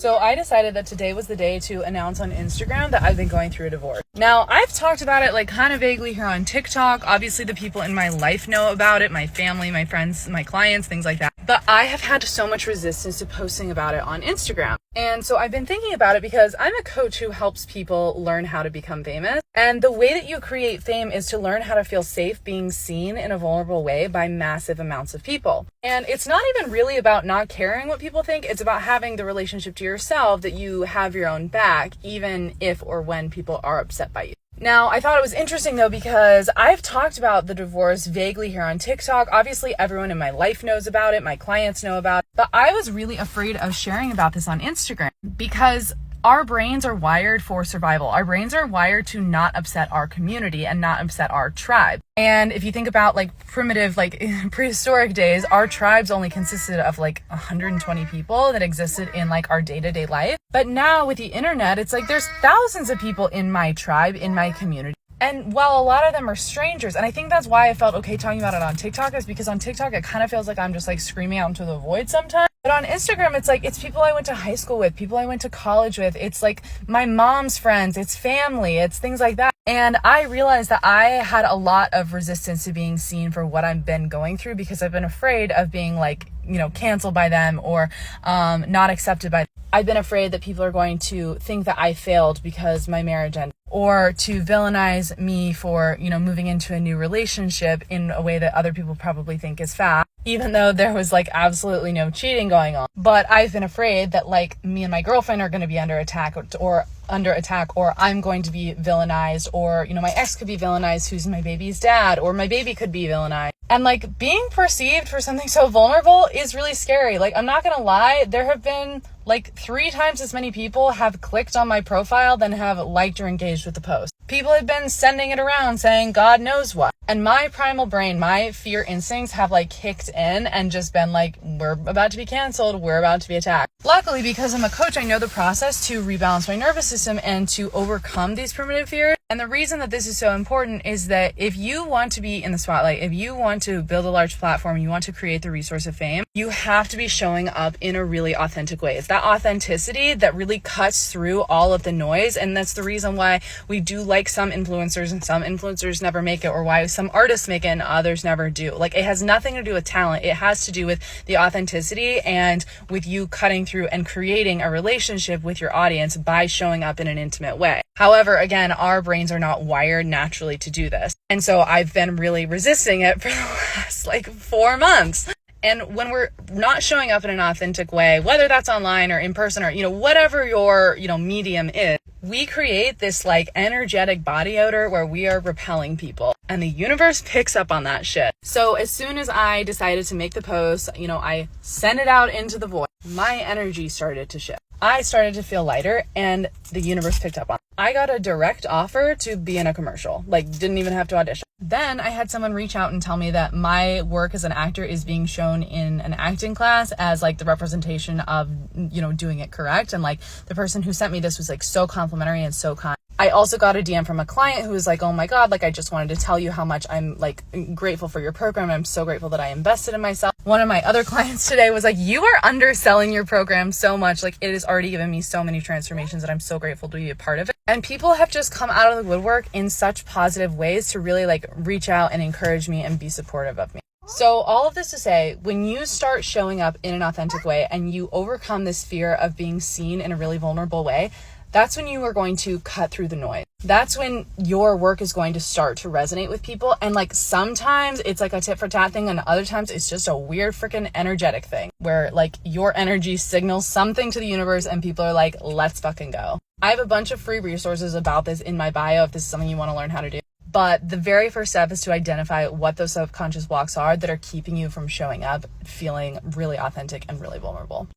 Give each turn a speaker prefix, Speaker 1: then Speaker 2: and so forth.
Speaker 1: So I decided that today was the day to announce on Instagram that I've been going through a divorce. Now, I've talked about it like kind of vaguely here on TikTok. Obviously, the people in my life know about it, my family, my friends, my clients, things like that. But I have had so much resistance to posting about it on Instagram. And so I've been thinking about it because I'm a coach who helps people learn how to become famous. And the way that you create fame is to learn how to feel safe being seen in a vulnerable way by massive amounts of people. And it's not even really about not caring what people think. It's about having the relationship to yourself that you have your own back, even if or when people are upset by you. Now, I thought it was interesting though, because I've talked about the divorce vaguely here on TikTok. Obviously, everyone in my life knows about it. My clients know about it. But I was really afraid of sharing about this on Instagram because our brains are wired for survival. Our brains are wired to not upset our community and not upset our tribe. And if you think about like primitive, like prehistoric days, our tribes only consisted of like 120 people that existed in like our day-to-day life. But now with the internet, it's like there's thousands of people in my tribe, in my community. And while a lot of them are strangers, and I think that's why I felt okay talking about it on TikTok, is because on TikTok, it kind of feels like I'm just like screaming out into the void sometimes. But on Instagram, it's like, it's people I went to high school with, people I went to college with. It's like my mom's friends, it's family, it's things like that. And I realized that I had a lot of resistance to being seen for what I've been going through because I've been afraid of being like, canceled by them or not accepted by them. I've been afraid that people are going to think that I failed because my marriage ended, or to villainize me for, moving into a new relationship in a way that other people probably think is fat, even though there was like absolutely no cheating going on. But I've been afraid that like me and my girlfriend are going to be under attack or I'm going to be villainized, or, my ex could be villainized, who's my baby's dad, or my baby could be villainized. And like being perceived for something so vulnerable is really scary. Like, I'm not going to lie. There have been like 3 times as many people have clicked on my profile than have liked or engaged with the post. People have been sending it around saying God knows what. And my primal brain, my fear instincts have like kicked in and just been like, we're about to be canceled. We're about to be attacked. Luckily, because I'm a coach, I know the process to rebalance my nervous system and to overcome these primitive fears. And the reason that this is so important is that if you want to be in the spotlight, if you want to build a large platform, you want to create the resource of fame, you have to be showing up in a really authentic way. It's that authenticity that really cuts through all of the noise. And that's the reason why we do like some influencers and some influencers never make it, or why some artists make it and others never do. Like, it has nothing to do with talent. It has to do with the authenticity and with you cutting through and creating a relationship with your audience by showing up in an intimate way. However, again, our brains are not wired naturally to do this. And so I've been really resisting it for the last like 4 months. And when we're not showing up in an authentic way, whether that's online or in person or, whatever your, medium is, we create this like energetic body odor where we are repelling people, and the universe picks up on that shit. So as soon as I decided to make the post, I sent it out into the void, my energy started to shift. I started to feel lighter, and the universe picked up on it. I got a direct offer to be in a commercial, like didn't even have to audition. Then I had someone reach out and tell me that my work as an actor is being shown in an acting class as like the representation of, doing it correct. And like the person who sent me this was like so complimentary and so kind. I also got a DM from a client who was like, oh my God, like I just wanted to tell you how much I'm like grateful for your program. I'm so grateful that I invested in myself. One of my other clients today was like, you are underselling your program so much. Like, it has already given me so many transformations, and I'm so grateful to be a part of it. And people have just come out of the woodwork in such positive ways to really like reach out and encourage me and be supportive of me. So all of this to say, when you start showing up in an authentic way and you overcome this fear of being seen in a really vulnerable way, that's when you are going to cut through the noise. That's when your work is going to start to resonate with people. And like sometimes it's like a tit for tat thing, and other times it's just a weird freaking energetic thing where like your energy signals something to the universe and people are like, let's fucking go. I have a bunch of free resources about this in my bio if this is something you want to learn how to do. But the very first step is to identify what those subconscious blocks are that are keeping you from showing up, feeling really authentic and really vulnerable.